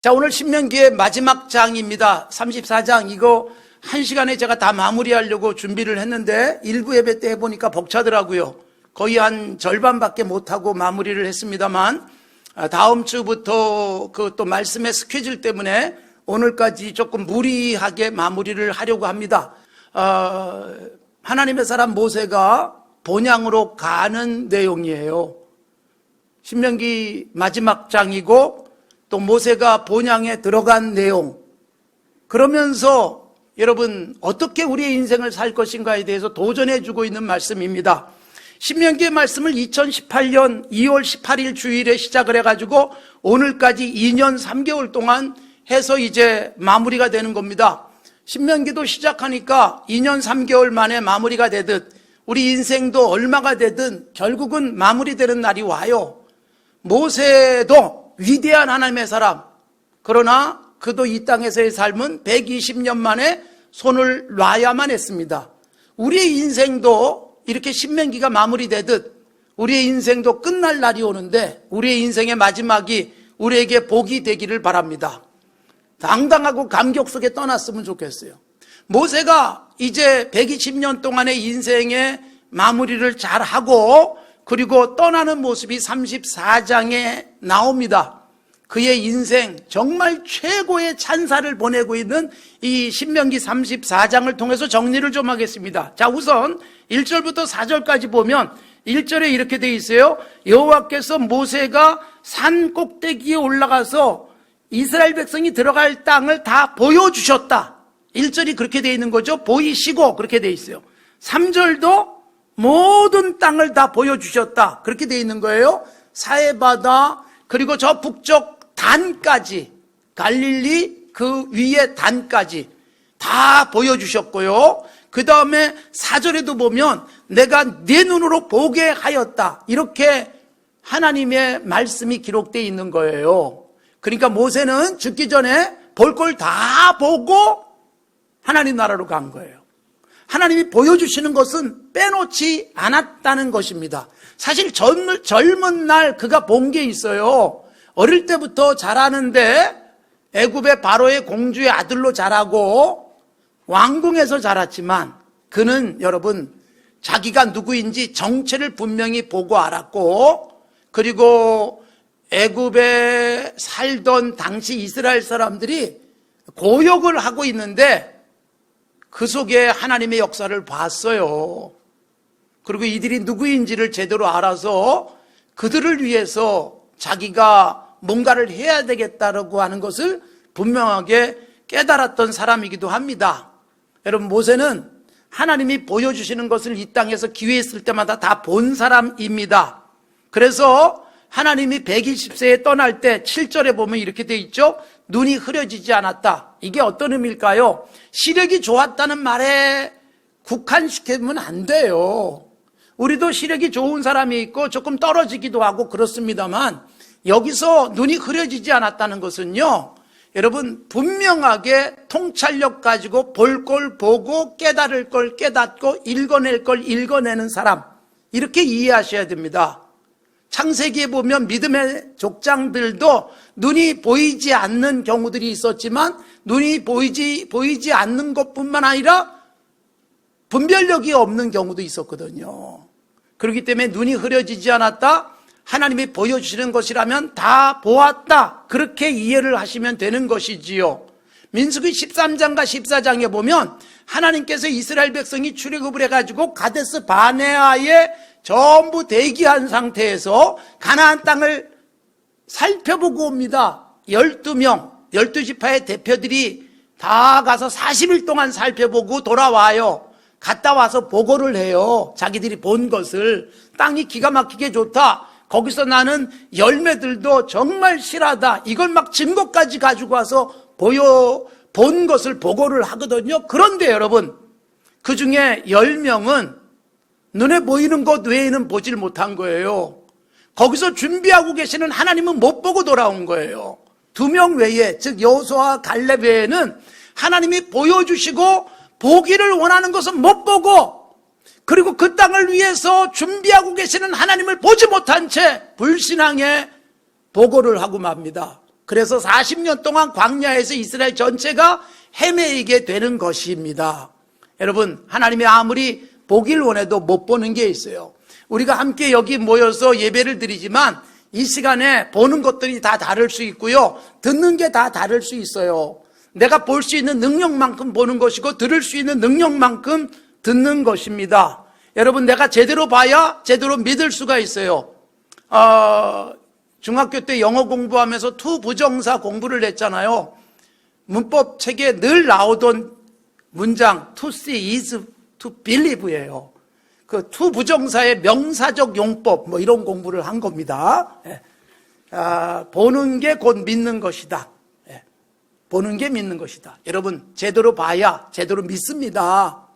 자, 오늘 신명기의 마지막 장입니다. 34장. 이거 1시간에 제가 다 마무리하려고 준비를 했는데 일부 예배 때 해보니까 벅차더라고요. 거의 한 절반밖에 못하고 마무리를 했습니다만 다음 주부터 그 또 말씀의 스케줄 때문에 오늘까지 조금 무리하게 마무리를 하려고 합니다. 하나님의 사람 모세가 본향으로 가는 내용이에요. 신명기 마지막 장이고 또 모세가 본향에 들어간 내용. 그러면서 여러분 어떻게 우리의 인생을 살 것인가에 대해서 도전해 주고 있는 말씀입니다. 신명기의 말씀을 2018년 2월 18일 주일에 시작을 해가지고 오늘까지 2년 3개월 동안 해서 이제 마무리가 되는 겁니다. 신명기도 시작하니까 2년 3개월 만에 마무리가 되듯 우리 인생도 얼마가 되든 결국은 마무리되는 날이 와요. 모세도 위대한 하나님의 사람, 그러나 그도 이 땅에서의 삶은 120년 만에 손을 놔야만 했습니다. 우리의 인생도 이렇게 신명기가 마무리되듯 우리의 인생도 끝날 날이 오는데 우리의 인생의 마지막이 우리에게 복이 되기를 바랍니다. 당당하고 감격 속에 떠났으면 좋겠어요. 모세가 이제 120년 동안의 인생의 마무리를 잘하고 그리고 떠나는 모습이 34장에 나옵니다. 그의 인생 정말 최고의 찬사를 보내고 있는 이 신명기 34장을 통해서 정리를 좀 하겠습니다. 자, 우선 1절부터 4절까지 보면 1절에 이렇게 돼 있어요. 여호와께서 모세가 산 꼭대기에 올라가서 이스라엘 백성이 들어갈 땅을 다 보여주셨다. 1절이 그렇게 돼 있는 거죠. 보이시고 그렇게 돼 있어요. 3절도 모든 땅을 다 보여주셨다. 그렇게 돼 있는 거예요. 사해바다 그리고 저 북쪽 단까지 갈릴리 그 위에 단까지 다 보여주셨고요. 그 다음에 4절에도 보면 내가 네 눈으로 보게 하였다. 이렇게 하나님의 말씀이 기록되어 있는 거예요. 그러니까 모세는 죽기 전에 볼 걸 다 보고 하나님 나라로 간 거예요. 하나님이 보여주시는 것은 빼놓지 않았다는 것입니다. 사실 젊은 날 그가 본 게 있어요. 어릴 때부터 자라는데 애굽의 바로의 공주의 아들로 자라고 왕궁에서 자랐지만 그는 여러분 자기가 누구인지 정체를 분명히 보고 알았고 그리고 애굽에 살던 당시 이스라엘 사람들이 고역을 하고 있는데 그 속에 하나님의 역사를 봤어요. 그리고 이들이 누구인지를 제대로 알아서 그들을 위해서 자기가 뭔가를 해야 되겠다라고 하는 것을 분명하게 깨달았던 사람이기도 합니다. 여러분 모세는 하나님이 보여주시는 것을 이 땅에서 기회 있을 때마다 다 본 사람입니다. 그래서 하나님이 120세에 떠날 때 7절에 보면 이렇게 돼 있죠. 눈이 흐려지지 않았다. 이게 어떤 의미일까요? 시력이 좋았다는 말에 국한시키면 안 돼요. 우리도 시력이 좋은 사람이 있고 조금 떨어지기도 하고 그렇습니다만 여기서 눈이 흐려지지 않았다는 것은요. 여러분 분명하게 통찰력 가지고 볼 걸 보고 깨달을 걸 깨닫고 읽어낼 걸 읽어내는 사람 이렇게 이해하셔야 됩니다. 창세기에 보면 믿음의 족장들도 눈이 보이지 않는 경우들이 있었지만 눈이 보이지 않는 것뿐만 아니라 분별력이 없는 경우도 있었거든요. 그렇기 때문에 눈이 흐려지지 않았다. 하나님이 보여주시는 것이라면 다 보았다. 그렇게 이해를 하시면 되는 것이지요. 민수기 13장과 14장에 보면 하나님께서 이스라엘 백성이 출애굽을 해가지고 가데스 바네아에 전부 대기한 상태에서 가나안 땅을 살펴보고 옵니다. 12명, 12지파의 대표들이 다 가서 40일 동안 살펴보고 돌아와요. 갔다 와서 보고를 해요. 자기들이 본 것을. 땅이 기가 막히게 좋다. 거기서 나는 열매들도 정말 실하다. 이걸 막 증거까지 가지고 와서 본 것을 보고를 하거든요. 그런데 여러분, 그 중에 10명은 눈에 보이는 것 외에는 보질 못한 거예요. 거기서 준비하고 계시는 하나님은 못 보고 돌아온 거예요. 2명 외에, 즉 여호수아와 갈렙 외에는 하나님이 보여주시고 보기를 원하는 것은 못 보고 그리고 그 땅을 위해서 준비하고 계시는 하나님을 보지 못한 채 불신앙에 보고를 하고 맙니다. 그래서 40년 동안 광야에서 이스라엘 전체가 헤매이게 되는 것입니다. 여러분, 하나님이 아무리 보길 원해도 못 보는 게 있어요. 우리가 함께 여기 모여서 예배를 드리지만 이 시간에 보는 것들이 다 다를 수 있고요, 듣는 게 다 다를 수 있어요. 내가 볼 수 있는 능력만큼 보는 것이고 들을 수 있는 능력만큼 듣는 것입니다. 여러분, 내가 제대로 봐야 제대로 믿을 수가 있어요. 중학교 때 영어 공부하면서 투 부정사 공부를 했잖아요. 문법 책에 늘 나오던 문장 to see is to believe예요. 그 투 부정사의 명사적 용법 뭐 이런 공부를 한 겁니다. 보는 게 곧 믿는 것이다. 보는 게 믿는 것이다. 여러분, 제대로 봐야 제대로 믿습니다.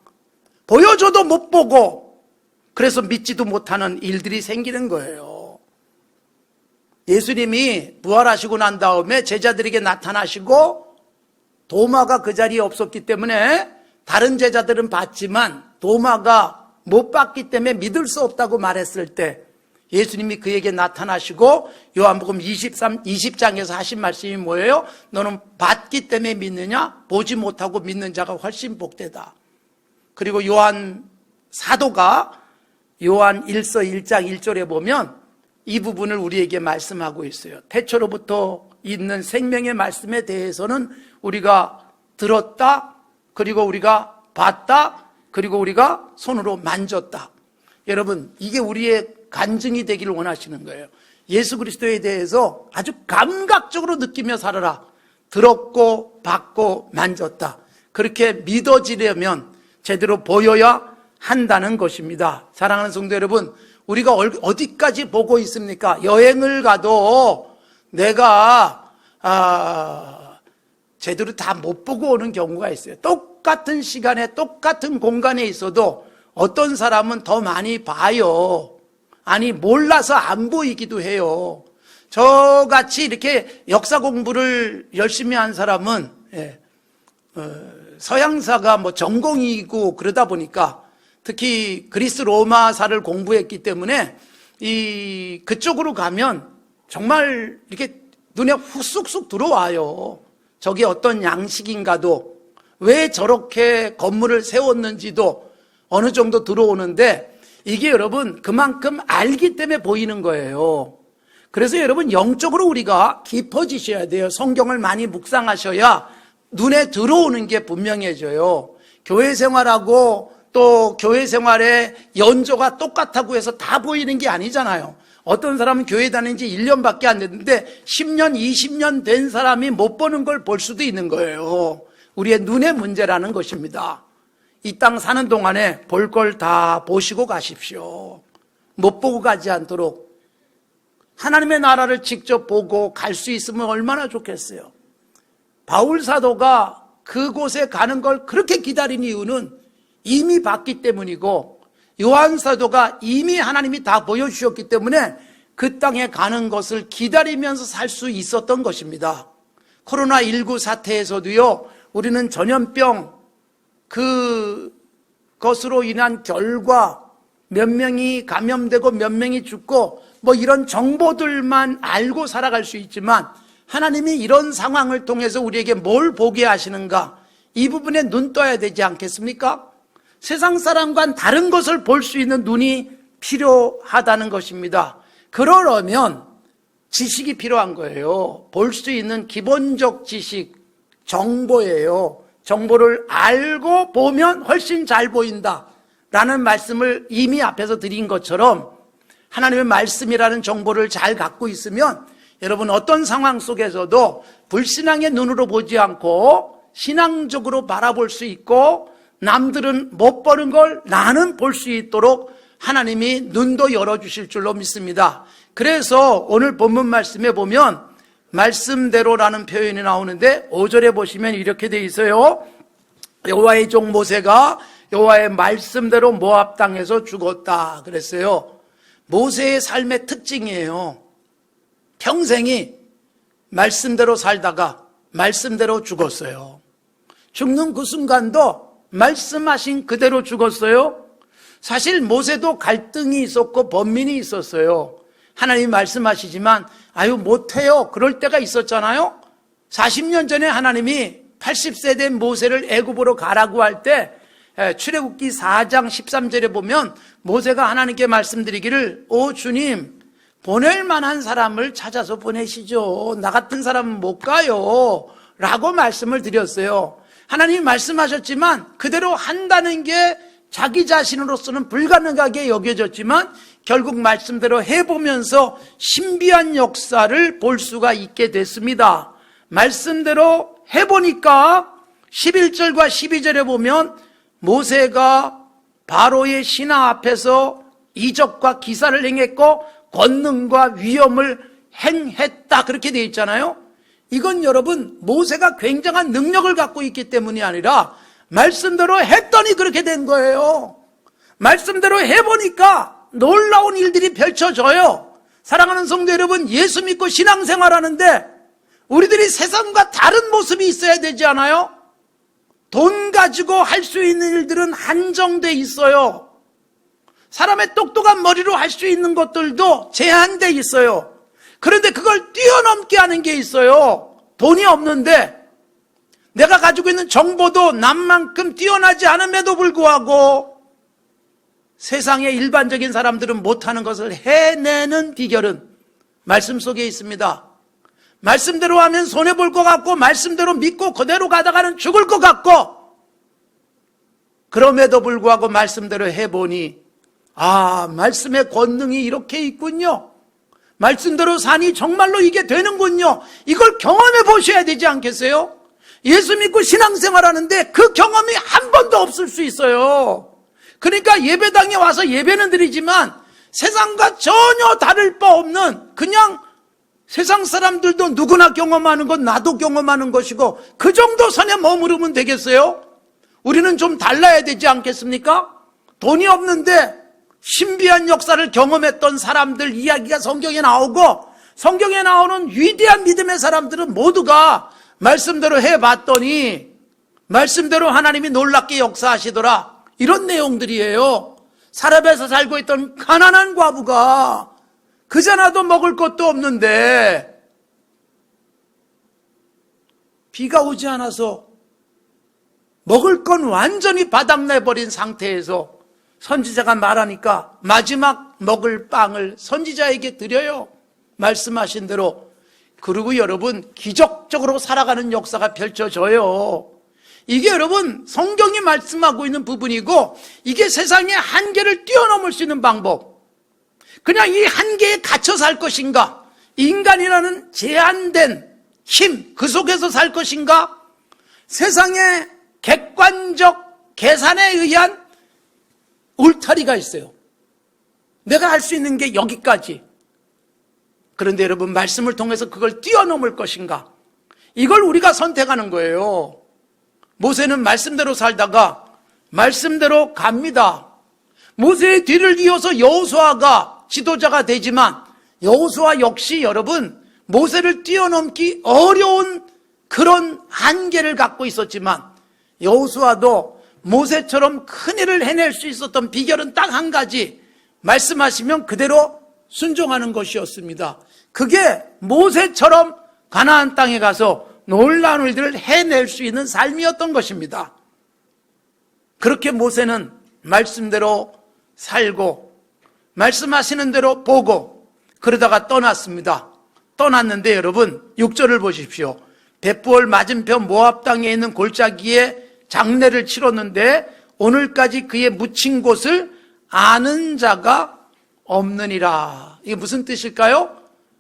보여줘도 못 보고 그래서 믿지도 못하는 일들이 생기는 거예요. 예수님이 부활하시고 난 다음에 제자들에게 나타나시고 도마가 그 자리에 없었기 때문에 다른 제자들은 봤지만 도마가 못 봤기 때문에 믿을 수 없다고 말했을 때 예수님이 그에게 나타나시고 요한복음 20장에서 하신 말씀이 뭐예요? 너는 봤기 때문에 믿느냐? 보지 못하고 믿는 자가 훨씬 복되다. 그리고 요한 사도가 요한 1서 1장 1절에 보면 이 부분을 우리에게 말씀하고 있어요. 태초로부터 있는 생명의 말씀에 대해서는 우리가 들었다, 그리고 우리가 봤다, 그리고 우리가 손으로 만졌다. 여러분, 이게 우리의 간증이 되기를 원하시는 거예요. 예수 그리스도에 대해서 아주 감각적으로 느끼며 살아라. 들었고 봤고 만졌다. 그렇게 믿어지려면 제대로 보여야 한다는 것입니다. 사랑하는 성도 여러분, 우리가 어디까지 보고 있습니까? 여행을 가도 내가 제대로 다 못 보고 오는 경우가 있어요. 똑같은 시간에 똑같은 공간에 있어도 어떤 사람은 더 많이 봐요. 아니, 몰라서 안 보이기도 해요. 저같이 이렇게 역사 공부를 열심히 한 사람은 서양사가 뭐 전공이고 그러다 보니까 특히 그리스 로마사를 공부했기 때문에 그쪽으로 가면 정말 이렇게 눈에 훅쑥쑥 들어와요. 저게 어떤 양식인가도, 왜 저렇게 건물을 세웠는지도 어느 정도 들어오는데, 이게 여러분 그만큼 알기 때문에 보이는 거예요. 그래서 여러분, 영적으로 우리가 깊어지셔야 돼요. 성경을 많이 묵상하셔야 눈에 들어오는 게 분명해져요. 교회 생활하고 또 교회 생활의 연조가 똑같다고 해서 다 보이는 게 아니잖아요. 어떤 사람은 교회 다닌 지 1년밖에 안 됐는데 10년, 20년 된 사람이 못 보는 걸 볼 수도 있는 거예요. 우리의 눈의 문제라는 것입니다. 이 땅 사는 동안에 볼 걸 다 보시고 가십시오. 못 보고 가지 않도록 하나님의 나라를 직접 보고 갈 수 있으면 얼마나 좋겠어요. 바울 사도가 그곳에 가는 걸 그렇게 기다린 이유는 이미 봤기 때문이고, 요한 사도가 이미 하나님이 다 보여주셨기 때문에 그 땅에 가는 것을 기다리면서 살 수 있었던 것입니다. 코로나19 사태에서도요, 우리는 전염병 그것으로 인한 결과 몇 명이 감염되고 몇 명이 죽고 뭐 이런 정보들만 알고 살아갈 수 있지만, 하나님이 이런 상황을 통해서 우리에게 뭘 보게 하시는가, 이 부분에 눈 떠야 되지 않겠습니까? 세상 사람과는 다른 것을 볼 수 있는 눈이 필요하다는 것입니다. 그러려면 지식이 필요한 거예요. 볼 수 있는 기본적 지식, 정보예요. 정보를 알고 보면 훨씬 잘 보인다 라는 말씀을 이미 앞에서 드린 것처럼, 하나님의 말씀이라는 정보를 잘 갖고 있으면 여러분 어떤 상황 속에서도 불신앙의 눈으로 보지 않고 신앙적으로 바라볼 수 있고, 남들은 못 보는 걸 나는 볼 수 있도록 하나님이 눈도 열어주실 줄로 믿습니다. 그래서 오늘 본문 말씀에 보면 말씀대로라는 표현이 나오는데 5절에 보시면 이렇게 돼 있어요. 여호와의 종 모세가 여호와의 말씀대로 모압 땅에서 죽었다 그랬어요. 모세의 삶의 특징이에요. 평생이 말씀대로 살다가 말씀대로 죽었어요. 죽는 그 순간도 말씀하신 그대로 죽었어요. 사실 모세도 갈등이 있었고 번민이 있었어요. 하나님이 말씀하시지만 아유 못해요 그럴 때가 있었잖아요. 40년 전에 하나님이 80세 된 모세를 애굽으로 가라고 할 때 출애굽기 4장 13절에 보면 모세가 하나님께 말씀드리기를 오 주님 보낼 만한 사람을 찾아서 보내시죠. 나 같은 사람은 못 가요 라고 말씀을 드렸어요. 하나님이 말씀하셨지만 그대로 한다는 게 자기 자신으로서는 불가능하게 여겨졌지만 결국 말씀대로 해보면서 신비한 역사를 볼 수가 있게 됐습니다. 말씀대로 해보니까 11절과 12절에 보면 모세가 바로의 신하 앞에서 이적과 기사를 행했고 권능과 위엄을 행했다 그렇게 되어 있잖아요. 이건 여러분 모세가 굉장한 능력을 갖고 있기 때문이 아니라 말씀대로 했더니 그렇게 된 거예요. 말씀대로 해보니까 놀라운 일들이 펼쳐져요. 사랑하는 성도 여러분, 예수 믿고 신앙생활하는데 우리들이 세상과 다른 모습이 있어야 되지 않아요? 돈 가지고 할 수 있는 일들은 한정돼 있어요. 사람의 똑똑한 머리로 할 수 있는 것들도 제한돼 있어요. 그런데 그걸 뛰어넘게 하는 게 있어요. 돈이 없는데 내가 가지고 있는 정보도 남만큼 뛰어나지 않음에도 불구하고 세상의 일반적인 사람들은 못하는 것을 해내는 비결은 말씀 속에 있습니다. 말씀대로 하면 손해볼 것 같고 말씀대로 믿고 그대로 가다가는 죽을 것 같고 그럼에도 불구하고 말씀대로 해보니 말씀의 권능이 이렇게 있군요. 말씀대로 사니 정말로 이게 되는군요. 이걸 경험해 보셔야 되지 않겠어요? 예수 믿고 신앙생활하는데 그 경험이 한 번도 없을 수 있어요. 그러니까 예배당에 와서 예배는 드리지만 세상과 전혀 다를 바 없는 그냥 세상 사람들도 누구나 경험하는 것 나도 경험하는 것이고 그 정도 선에 머무르면 되겠어요? 우리는 좀 달라야 되지 않겠습니까? 돈이 없는데 신비한 역사를 경험했던 사람들 이야기가 성경에 나오고 성경에 나오는 위대한 믿음의 사람들은 모두가 말씀대로 해봤더니 말씀대로 하나님이 놀랍게 역사하시더라 이런 내용들이에요. 사렙에서 살고 있던 가난한 과부가 그자나도 먹을 것도 없는데 비가 오지 않아서 먹을 건 완전히 바닥내버린 상태에서 선지자가 말하니까 마지막 먹을 빵을 선지자에게 드려요. 말씀하신 대로. 그리고 여러분 기적적으로 살아가는 역사가 펼쳐져요. 이게 여러분 성경이 말씀하고 있는 부분이고 이게 세상의 한계를 뛰어넘을 수 있는 방법. 그냥 이 한계에 갇혀 살 것인가? 인간이라는 제한된 힘, 그 속에서 살 것인가? 세상의 객관적 계산에 의한 울타리가 있어요. 내가 할 수 있는 게 여기까지. 그런데 여러분 말씀을 통해서 그걸 뛰어넘을 것인가? 이걸 우리가 선택하는 거예요. 모세는 말씀대로 살다가 말씀대로 갑니다. 모세의 뒤를 이어서 여호수아가 지도자가 되지만 여호수아 역시 여러분 모세를 뛰어넘기 어려운 그런 한계를 갖고 있었지만 여호수아도 모세처럼 큰일을 해낼 수 있었던 비결은 딱 한 가지, 말씀하시면 그대로 순종하는 것이었습니다. 그게 모세처럼 가나안 땅에 가서 놀라운 일들을 해낼 수 있는 삶이었던 것입니다. 그렇게 모세는 말씀대로 살고 말씀하시는 대로 보고 그러다가 떠났습니다. 떠났는데 여러분 6절을 보십시오. 벳부엘 맞은편 모압 땅에 있는 골짜기에 장례를 치렀는데 오늘까지 그의 묻힌 곳을 아는 자가 없느니라. 이게 무슨 뜻일까요?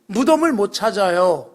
무덤을 못 찾아요.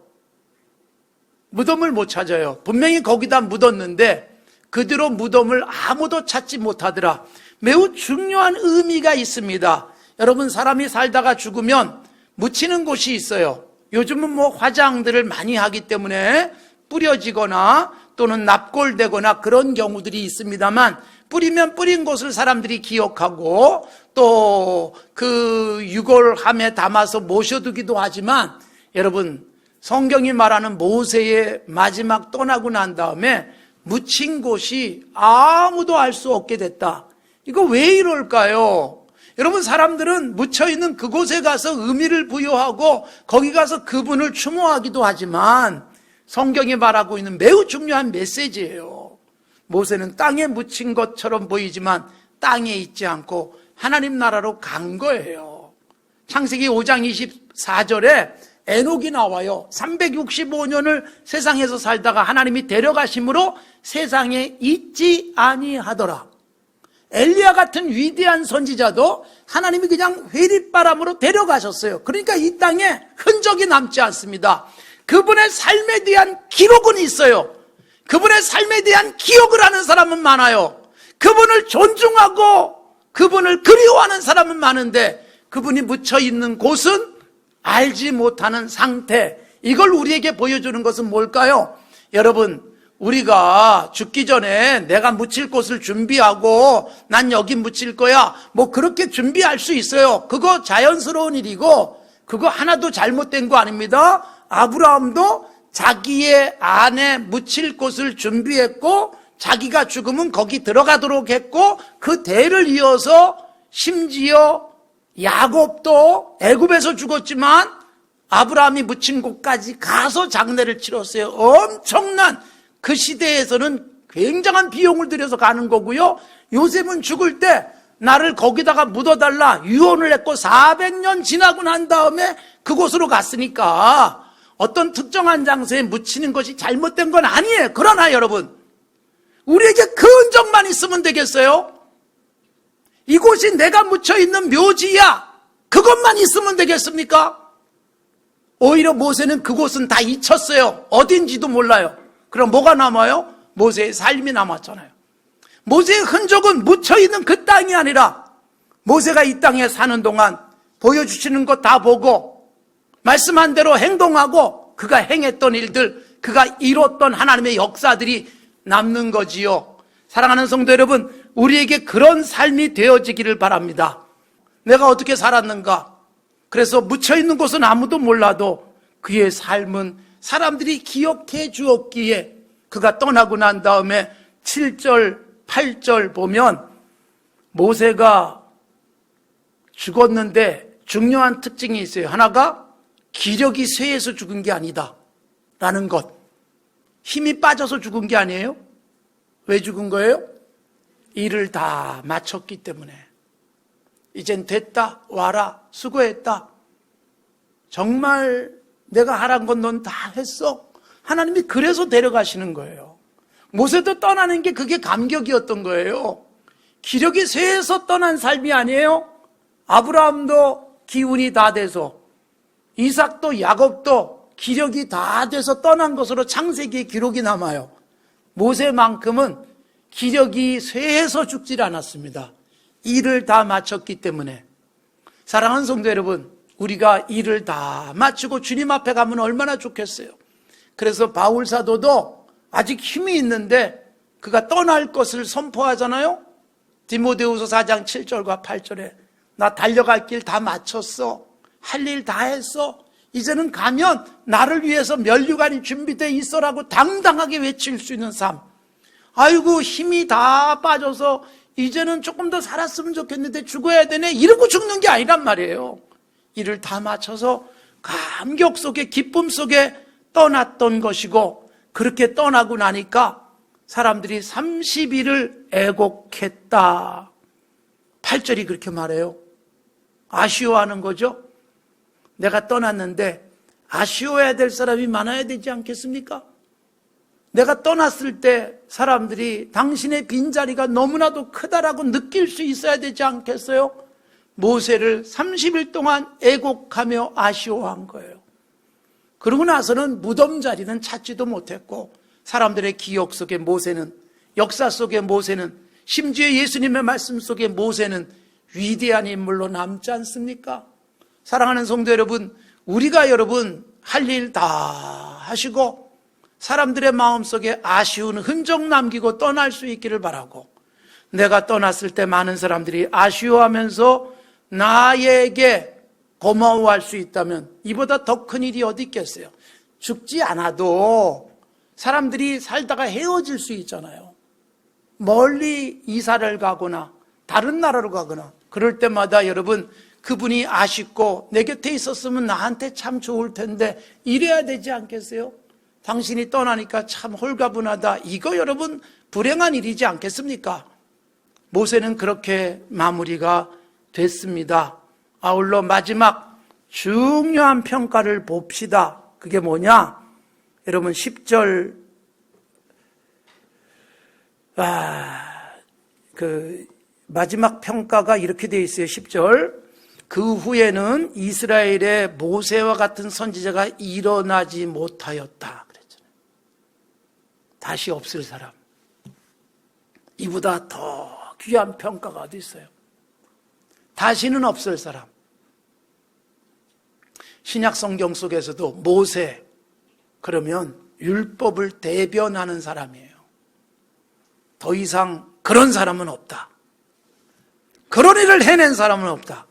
무덤을 못 찾아요. 분명히 거기다 묻었는데 그 뒤로 무덤을 아무도 찾지 못하더라. 매우 중요한 의미가 있습니다. 여러분 사람이 살다가 죽으면 묻히는 곳이 있어요. 요즘은 뭐 화장들을 많이 하기 때문에 뿌려지거나 또는 납골되거나 그런 경우들이 있습니다만 뿌리면 뿌린 곳을 사람들이 기억하고 또 그 유골함에 담아서 모셔두기도 하지만 여러분 성경이 말하는 모세의 마지막 떠나고 난 다음에 묻힌 곳이 아무도 알 수 없게 됐다. 이거 왜 이럴까요? 여러분, 사람들은 묻혀있는 그곳에 가서 의미를 부여하고 거기 가서 그분을 추모하기도 하지만 성경이 말하고 있는 매우 중요한 메시지예요. 모세는 땅에 묻힌 것처럼 보이지만 땅에 있지 않고 하나님 나라로 간 거예요. 창세기 5장 24절에 에녹이 나와요. 365년을 세상에서 살다가 하나님이 데려가심으로 세상에 있지 아니하더라. 엘리야 같은 위대한 선지자도 하나님이 그냥 회립바람으로 데려가셨어요. 그러니까 이 땅에 흔적이 남지 않습니다. 그분의 삶에 대한 기록은 있어요. 그분의 삶에 대한 기억을 하는 사람은 많아요. 그분을 존중하고 그분을 그리워하는 사람은 많은데 그분이 묻혀있는 곳은 알지 못하는 상태. 이걸 우리에게 보여주는 것은 뭘까요? 여러분, 우리가 죽기 전에 내가 묻힐 곳을 준비하고 난 여기 묻힐 거야, 뭐 그렇게 준비할 수 있어요. 그거 자연스러운 일이고 그거 하나도 잘못된 거 아닙니다. 아브라함도 자기의 안에 묻힐 곳을 준비했고 자기가 죽으면 거기 들어가도록 했고 그 대를 이어서 심지어 야곱도 애굽에서 죽었지만 아브라함이 묻힌 곳까지 가서 장례를 치렀어요. 엄청난, 그 시대에서는 굉장한 비용을 들여서 가는 거고요. 요셉은 죽을 때 나를 거기다가 묻어달라 유언을 했고 400년 지나고 난 다음에 그곳으로 갔으니까 어떤 특정한 장소에 묻히는 것이 잘못된 건 아니에요. 그러나 여러분, 우리에게 그 흔적만 있으면 되겠어요? 이곳이 내가 묻혀있는 묘지야, 그것만 있으면 되겠습니까? 오히려 모세는 그곳은 다 잊혔어요. 어딘지도 몰라요. 그럼 뭐가 남아요? 모세의 삶이 남았잖아요. 모세의 흔적은 묻혀있는 그 땅이 아니라 모세가 이 땅에 사는 동안 보여주시는 것 다 보고 말씀한 대로 행동하고 그가 행했던 일들, 그가 이뤘던 하나님의 역사들이 남는 거지요. 사랑하는 성도 여러분, 우리에게 그런 삶이 되어지기를 바랍니다. 내가 어떻게 살았는가? 그래서 묻혀있는 곳은 아무도 몰라도 그의 삶은 사람들이 기억해 주었기에 그가 떠나고 난 다음에 7절, 8절 보면 모세가 죽었는데 중요한 특징이 있어요. 하나가 기력이 쇠해서 죽은 게 아니다 라는 것. 힘이 빠져서 죽은 게 아니에요. 왜 죽은 거예요? 일을 다 마쳤기 때문에. 이젠 됐다, 와라, 수고했다. 정말 내가 하란 건 넌 다 했어. 하나님이 그래서 데려가시는 거예요. 모세도 떠나는 게 그게 감격이었던 거예요. 기력이 쇠해서 떠난 삶이 아니에요. 아브라함도 기운이 다 돼서, 이삭도 야곱도 기력이 다 돼서 떠난 것으로 창세기에 기록이 남아요. 모세만큼은 기력이 쇠해서 죽질 않았습니다. 일을 다 마쳤기 때문에. 사랑하는 성도 여러분, 우리가 일을 다 마치고 주님 앞에 가면 얼마나 좋겠어요. 그래서 바울 사도도 아직 힘이 있는데 그가 떠날 것을 선포하잖아요. 디모데후서 4장 7절과 8절에 나 달려갈 길 다 마쳤어. 할 일 다 했어. 이제는 가면 나를 위해서 면류관이 준비되어 있어라고 당당하게 외칠 수 있는 삶. 아이고, 힘이 다 빠져서 이제는 조금 더 살았으면 좋겠는데 죽어야 되네, 이러고 죽는 게 아니란 말이에요. 일을 다 마쳐서 감격 속에, 기쁨 속에 떠났던 것이고, 그렇게 떠나고 나니까 사람들이 30일을 애곡했다. 8절이 그렇게 말해요. 아쉬워하는 거죠. 내가 떠났는데 아쉬워해야 될 사람이 많아야 되지 않겠습니까? 내가 떠났을 때 사람들이 당신의 빈자리가 너무나도 크다라고 느낄 수 있어야 되지 않겠어요? 모세를 30일 동안 애곡하며 아쉬워한 거예요. 그러고 나서는 무덤 자리는 찾지도 못했고, 사람들의 기억 속에 모세는, 역사 속에 모세는, 심지어 예수님의 말씀 속에 모세는 위대한 인물로 남지 않습니까? 사랑하는 성도 여러분, 우리가 여러분 할 일 다 하시고 사람들의 마음속에 아쉬운 흔적 남기고 떠날 수 있기를 바라고, 내가 떠났을 때 많은 사람들이 아쉬워하면서 나에게 고마워할 수 있다면 이보다 더 큰 일이 어디 있겠어요? 죽지 않아도 사람들이 살다가 헤어질 수 있잖아요. 멀리 이사를 가거나 다른 나라로 가거나 그럴 때마다 여러분 그분이 아쉽고 내 곁에 있었으면 나한테 참 좋을 텐데 이래야 되지 않겠어요? 당신이 떠나니까 참 홀가분하다. 이거 여러분 불행한 일이지 않겠습니까? 모세는 그렇게 마무리가 됐습니다. 아울러 마지막 중요한 평가를 봅시다. 그게 뭐냐? 여러분 10절 마지막 평가가 이렇게 되어 있어요. 10절. 그 후에는 이스라엘의 모세와 같은 선지자가 일어나지 못하였다 그랬잖아요. 다시 없을 사람. 이보다 더 귀한 평가가 어디 있어요? 다시는 없을 사람. 신약 성경 속에서도 모세 그러면 율법을 대변하는 사람이에요. 더 이상 그런 사람은 없다. 그런 일을 해낸 사람은 없다.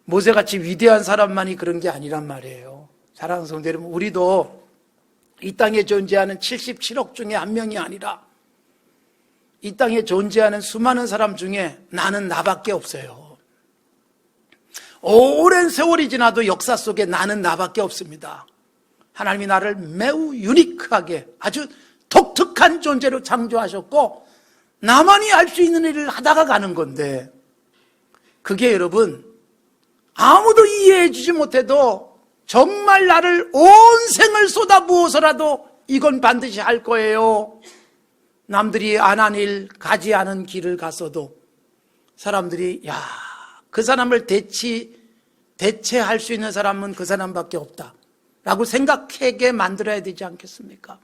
모세같이 위대한 사람만이 그런 게 아니란 말이에요. 사랑하는 성도 여러분, 우리도 이 땅에 존재하는 77억 중에 한 명이 아니라 이 땅에 존재하는 수많은 사람 중에 나는 나밖에 없어요. 오랜 세월이 지나도 역사 속에 나는 나밖에 없습니다. 하나님이 나를 매우 유니크하게 아주 독특한 존재로 창조하셨고 나만이 할 수 있는 일을 하다가 가는 건데 그게 여러분 아무도 이해해 주지 못해도 정말 나를 온 생을 쏟아부어서라도 이건 반드시 할 거예요. 남들이 안 한 일, 가지 않은 길을 갔어도 사람들이 그 사람을 대체할 수 있는 사람은 그 사람밖에 없다 라고 생각하게 만들어야 되지 않겠습니까?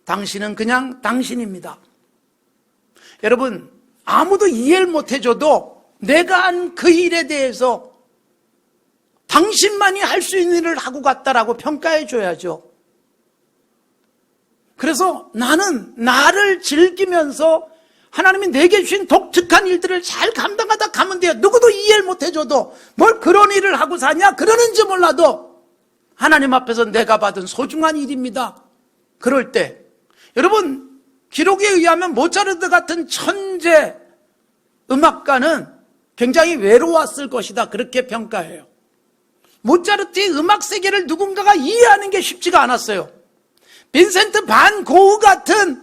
당신은 그냥 당신입니다. 여러분 아무도 이해를 못해줘도 내가 한 그 일에 대해서 당신만이 할 수 있는 일을 하고 갔다라고 평가해 줘야죠. 그래서 나는 나를 즐기면서 하나님이 내게 주신 독특한 일들을 잘 감당하다 가면 돼요. 누구도 이해를 못해줘도 뭘 그런 일을 하고 사냐 그러는지 몰라도 하나님 앞에서 내가 받은 소중한 일입니다. 그럴 때 여러분 기록에 의하면 모차르트 같은 천재 음악가는 굉장히 외로웠을 것이다 그렇게 평가해요. 모차르트의 음악 세계를 누군가가 이해하는 게 쉽지가 않았어요. 빈센트 반 고흐 같은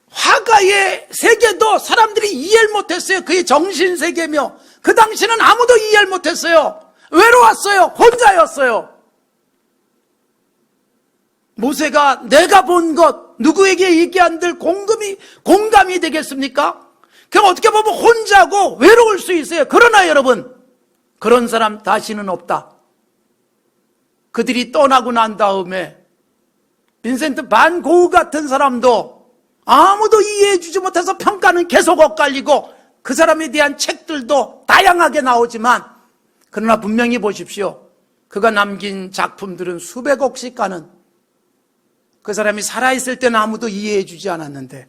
화가의 세계도 사람들이 이해를 못했어요. 그의 정신세계며 그 당시는 아무도 이해를 못했어요. 외로웠어요. 혼자였어요. 모세가 내가 본 것 누구에게 얘기 안 될 공감이 되겠습니까? 그럼 어떻게 보면 혼자고 외로울 수 있어요. 그러나 여러분 그런 사람 다시는 없다. 그들이 떠나고 난 다음에 빈센트 반 고흐 같은 사람도 아무도 이해해 주지 못해서 평가는 계속 엇갈리고 그 사람에 대한 책들도 다양하게 나오지만 그러나 분명히 보십시오. 그가 남긴 작품들은 수백억씩 가는 그 사람이 살아있을 때는 아무도 이해해 주지 않았는데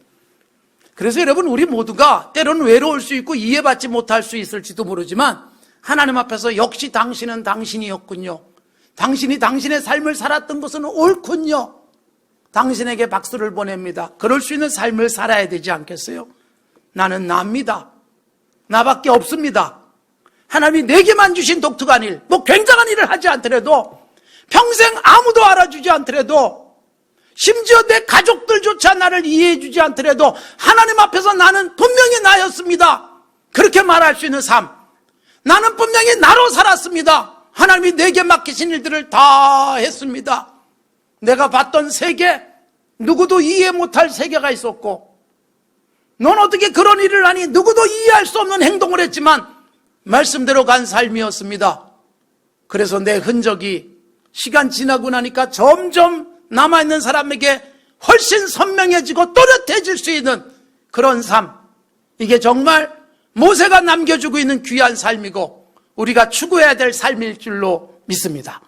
그래서 여러분 우리 모두가 때로는 외로울 수 있고 이해받지 못할 수 있을지도 모르지만 하나님 앞에서 역시 당신은 당신이었군요. 당신이 당신의 삶을 살았던 것은 옳군요. 당신에게 박수를 보냅니다. 그럴 수 있는 삶을 살아야 되지 않겠어요? 나는 나입니다. 나밖에 없습니다. 하나님이 내게만 주신 독특한 일, 굉장한 일을 하지 않더라도 평생 아무도 알아주지 않더라도 심지어 내 가족들조차 나를 이해해 주지 않더라도 하나님 앞에서 나는 분명히 나였습니다. 그렇게 말할 수 있는 삶. 나는 분명히 나로 살았습니다. 하나님이 내게 맡기신 일들을 다 했습니다. 내가 봤던 세계, 누구도 이해 못할 세계가 있었고 넌 어떻게 그런 일을 하니 누구도 이해할 수 없는 행동을 했지만 말씀대로 간 삶이었습니다. 그래서 내 흔적이 시간 지나고 나니까 점점 남아있는 사람에게 훨씬 선명해지고 또렷해질 수 있는 그런 삶. 이게 정말 모세가 남겨주고 있는 귀한 삶이고 우리가 추구해야 될 삶일 줄로 믿습니다.